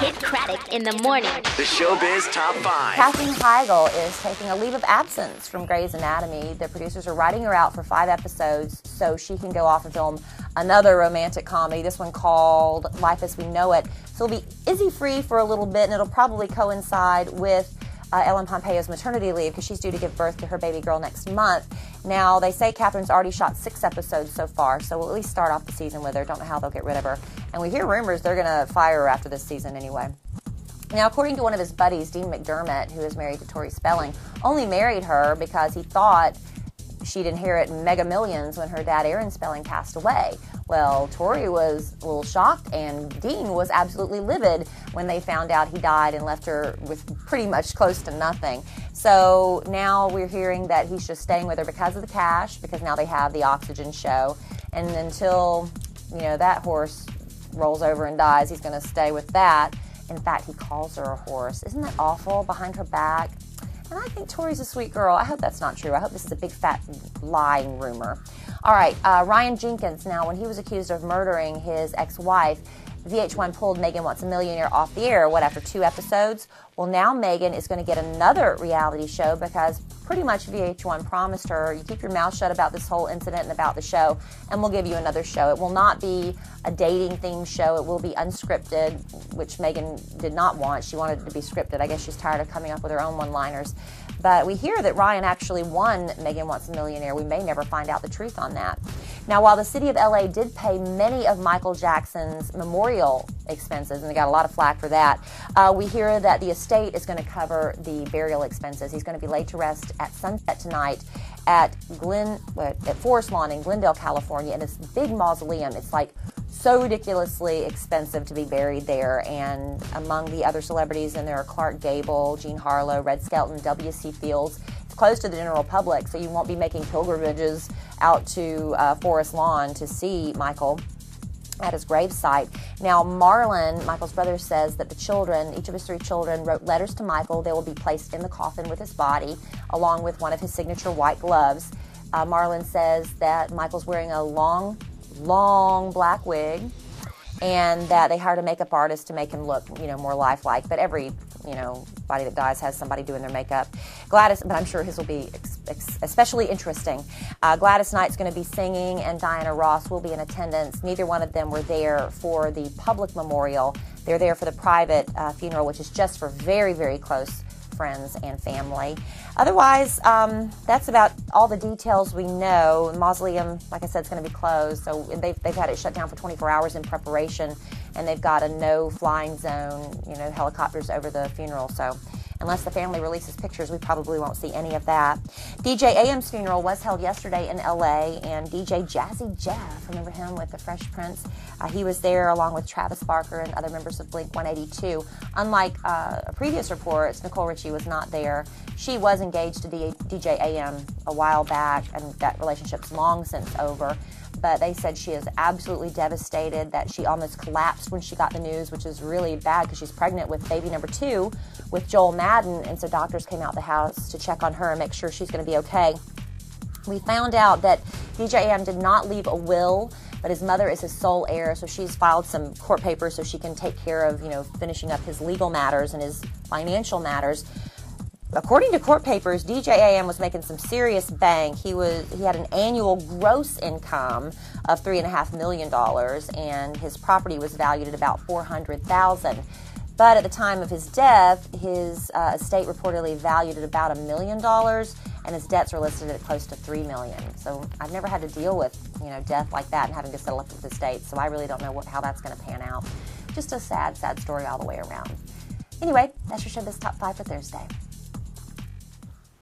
Kidd Kraddick in the morning. The Showbiz Top 5. Katherine Heigl is taking a leave of absence from Grey's Anatomy. The producers are writing her out for 5 episodes so she can go off and film another romantic comedy, this one called Life as We Know It. So it'll be Izzy-free for a little bit, and it'll probably coincide with Ellen Pompeo's maternity leave because she's due to give birth to her baby girl next month. Now, they say Katherine's already shot 6 episodes so far, so we'll at least start off the season with her. Don't know how they'll get rid of her. And we hear rumors they're going to fire her after this season anyway. Now, according to one of his buddies, Dean McDermott, who is married to Tori Spelling, only married her because he thought she'd inherit mega millions when her dad, Aaron Spelling, passed away. Well, Tori was a little shocked, and Dean was absolutely livid when they found out he died and left her with pretty much close to nothing. So now we're hearing that he's just staying with her because of the cash, because now they have the Oxygen show. And until, that horse rolls over and dies, he's going to stay with that. In fact, he calls her a horse. Isn't that awful, behind her back? And I think Tori's a sweet girl. I hope that's not true. I hope this is a big fat lying rumor. All right, Ryan Jenkins, now when he was accused of murdering his ex-wife, VH1 pulled Megan Wants a Millionaire off the air, after 2 episodes? Well, now Megan is going to get another reality show because pretty much VH1 promised her, you keep your mouth shut about this whole incident and about the show, and we'll give you another show. It will not be a dating-themed show. It will be unscripted, which Megan did not want. She wanted it to be scripted. I guess she's tired of coming up with her own one-liners. But we hear that Ryan actually won Megan Wants a Millionaire. We may never find out the truth on that. Now, while the city of LA did pay many of Michael Jackson's memorial expenses, and they got a lot of flack for that, we hear that the estate is going to cover the burial expenses. He's going to be laid to rest at sunset tonight at Forest Lawn in Glendale, California, in this big mausoleum. It's like so ridiculously expensive to be buried there, and among the other celebrities in there are Clark Gable, Jean Harlow, Red Skelton, W.C. Fields. It's closed to the general public, so you won't be making pilgrimages out to Forest Lawn to see Michael at his gravesite. Now, Marlon, Michael's brother, says that the children, each of his 3 children, wrote letters to Michael. They will be placed in the coffin with his body, along with one of his signature white gloves. Marlon says that Michael's wearing a long black wig, and that they hired a makeup artist to make him look, more lifelike. But every, body that dies has somebody doing their makeup. Gladys, but I'm sure his will be especially interesting. Gladys Knight's going to be singing, and Diana Ross will be in attendance. Neither one of them were there for the public memorial. They're there for the private funeral, which is just for very, very close friends and family. Otherwise, that's about all the details we know. The mausoleum, like I said, is going to be closed, so they've had it shut down for 24 hours in preparation, and they've got a no-flying zone, helicopters over the funeral. So unless the family releases pictures, we probably won't see any of that. DJ AM's funeral was held yesterday in LA, and DJ Jazzy Jeff, remember him with the Fresh Prince? He was there along with Travis Barker and other members of Blink 182. Unlike previous reports, Nicole Richie was not there. She was engaged to DJ AM a while back, and that relationship's long since over. But they said she is absolutely devastated, that she almost collapsed when she got the news, which is really bad because she's pregnant with baby number 2 with Joel Madden, and so doctors came out the house to check on her and make sure she's going to be okay. We found out that DJ AM did not leave a will, but his mother is his sole heir, so she's filed some court papers so she can take care of, finishing up his legal matters and his financial matters. According to court papers, DJ AM was making some serious bank. He had an annual gross income of $3.5 million, and his property was valued at about $400,000. But at the time of his death, his estate reportedly valued at about $1 million, and his debts are listed at close to $3 million. So I've never had to deal with death like that and having to settle up with the estate. So I really don't know how that's going to pan out. Just a sad, sad story all the way around. Anyway, that's your Showbiz Top 5 for Thursday.